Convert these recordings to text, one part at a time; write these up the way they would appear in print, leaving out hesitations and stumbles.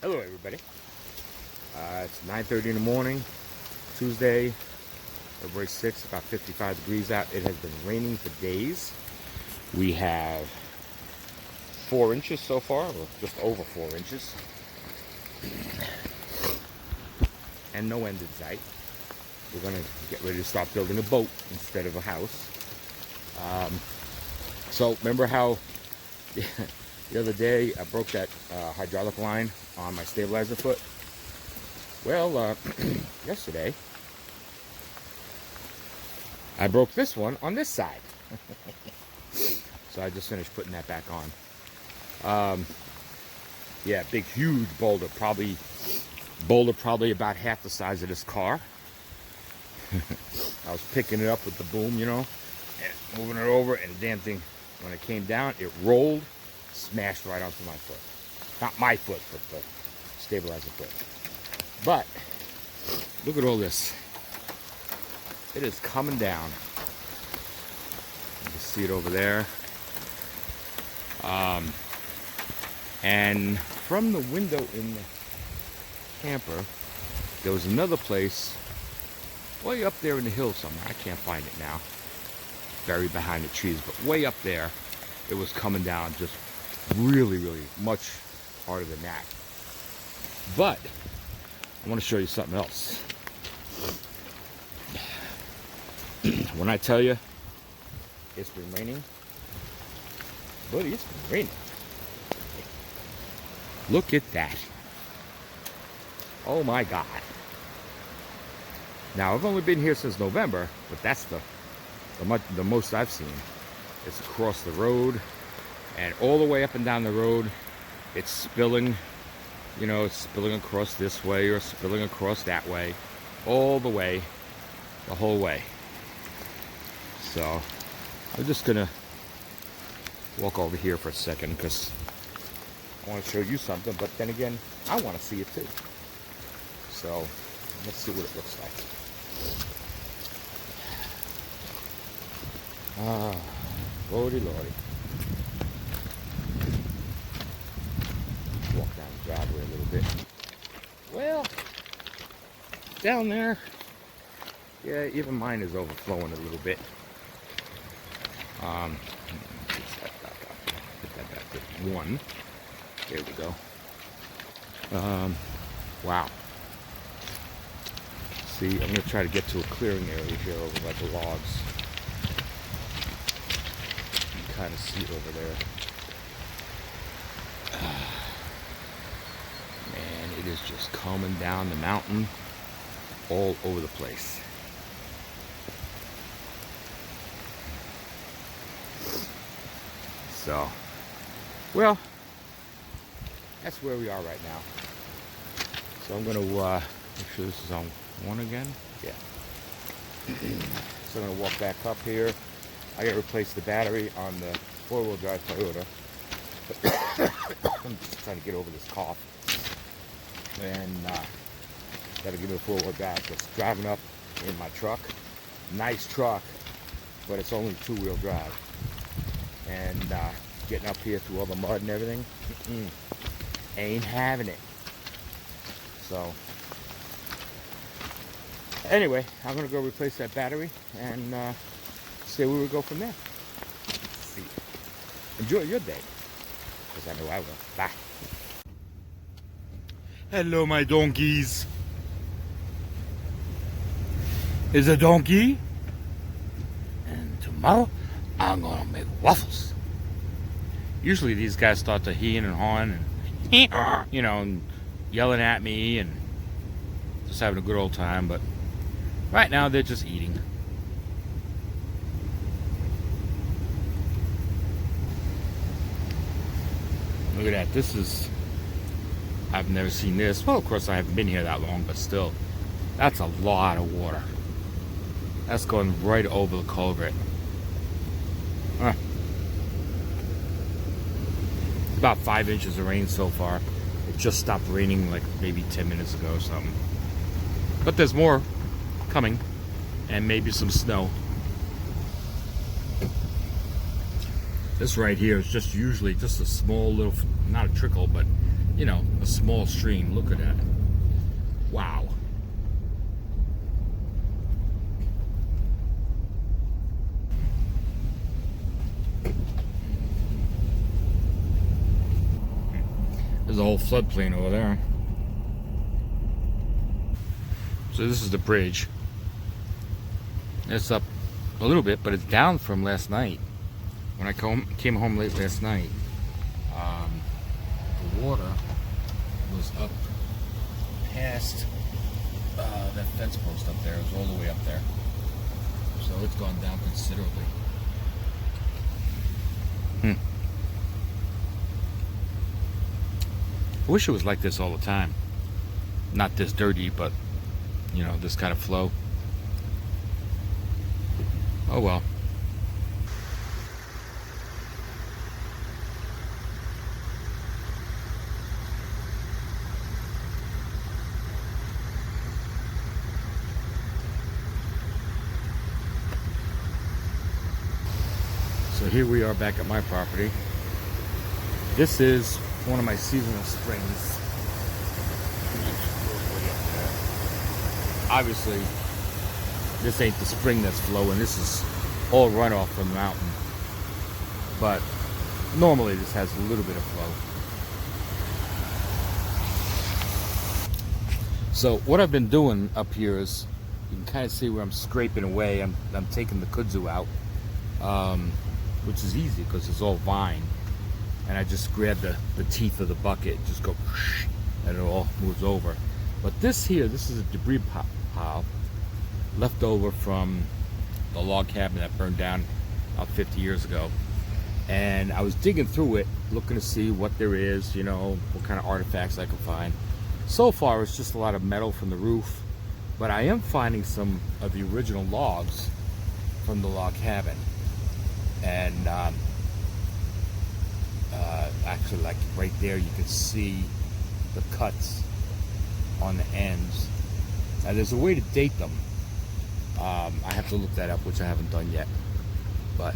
Hello everybody. It's 9:30 in the morning, Tuesday, February 6th, about 55 degrees out. It has been raining for days. We have 4 inches so far, or just over 4 inches. And no end in sight. We're going to get ready to start building a boat instead of a house. So remember how the other day I broke that hydraulic line on my stabilizer foot? Well, yesterday I broke this one on this side. So I just finished putting that back on. Yeah, big huge boulder, probably about half the size of this car. I was picking it up with the boom, you know, and moving it over, and the damn thing, when it came down, it rolled, smashed right onto my foot. Not my foot, but the stabilizer foot. But look at all this. It is coming down. You can see it over there. And from the window in the camper, there was another place way up there in the hill somewhere. I can't find it now. Buried behind the trees, but way up there, it was coming down just really, really much harder than that. But I want to show you something else. When I tell you it's been raining, buddy, it's been raining. Look at that. Oh my God. Now, I've only been here since November, but that's the most I've seen. It's across the road, and all the way up and down the road, it's spilling. You know, it's spilling across this way or spilling across that way, all the way, the whole way. So, I'm just gonna walk over here for a second because I want to show you something, but then again, I want to see it too. So, let's see what it looks like. Ah, lordy, lordy. Walk down the driveway a little bit. Well, down there, yeah, even mine is overflowing a little bit. Put that back to 1. There we go. Wow. See, I'm going to try to get to a clearing area here over by the logs. You can kind of see it over there. Man, it is just coming down the mountain all over the place. So, well, that's where we are right now. So I'm going to make sure this is on 1 again. Yeah. So I'm going to walk back up here. I got to replace the battery on the 4-wheel drive Toyota. I'm just trying to get over this cough. And got to give it a 4-wheel drive. So it's driving up in my truck. Nice truck, but it's only 2-wheel drive. And getting up here through all the mud and everything, ain't having it. So anyway, I'm gonna go replace that battery and see where we go from there. See, enjoy your day, because I know I will. Bye. Hello, my donkeys. Is a donkey, and tomorrow I'm gonna make waffles. Usually these guys start to hee and hawn and you know, and yelling at me and just having a good old time, but right now they're just eating. Look at that. This is, I've never seen this. Well, of course I haven't been here that long, but still, that's a lot of water. That's going right over the culvert. Huh. About 5 inches of rain so far. It just stopped raining like maybe 10 minutes ago or something. But there's more coming, and maybe some snow. This right here is just usually just a small little, not a trickle, but you know, a small stream. Look at that. Wow. There's a whole floodplain over there. So this is the bridge. It's up a little bit, but it's down from last night. When I came home late last night, the water was up past that fence post up there. It was all the way up there. So it's gone down considerably. I wish it was like this all the time. Not this dirty, but, you know, this kind of flow. Oh well. So here we are back at my property. This is one of my seasonal springs. Obviously, this ain't the spring that's flowing. This is all runoff from the mountain. But normally this has a little bit of flow. So what I've been doing up here is, you can kind of see where I'm scraping away. I'm taking the kudzu out, which is easy because it's all vine. And I just grab the teeth of the bucket, just go, and it all moves over. But this here, this is a debris pile left over from the log cabin that burned down about 50 years ago. And I was digging through it, looking to see what there is, you know, what kind of artifacts I can find. So far, it's just a lot of metal from the roof, but I am finding some of the original logs from the log cabin. And actually, like right there, you can see the cuts on the ends. Now, there's a way to date them. I have to look that up, which I haven't done yet. But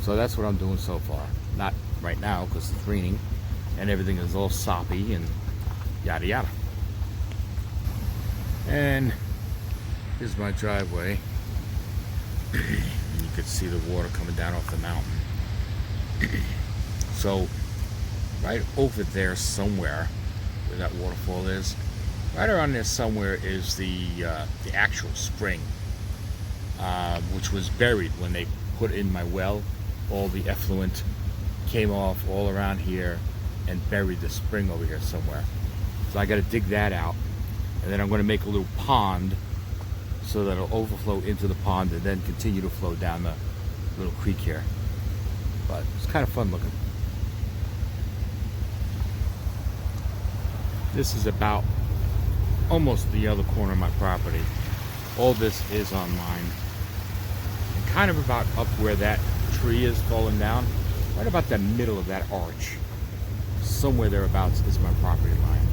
so that's what I'm doing so far. Not right now because it's raining and everything is all soppy and yada yada. And here's my driveway. You can see the water coming down off the mountain. So right over there somewhere, where that waterfall is, right around there somewhere is the actual spring, which was buried when they put in my well. All the effluent came off all around here and buried the spring over here somewhere. So I got to dig that out, and then I'm going to make a little pond so that it'll overflow into the pond and then continue to flow down the little creek here. But it's kind of fun looking. This is about almost the other corner of my property. All this is on mine. And kind of about up where that tree is falling down, right about the middle of that arch, somewhere thereabouts is my property line.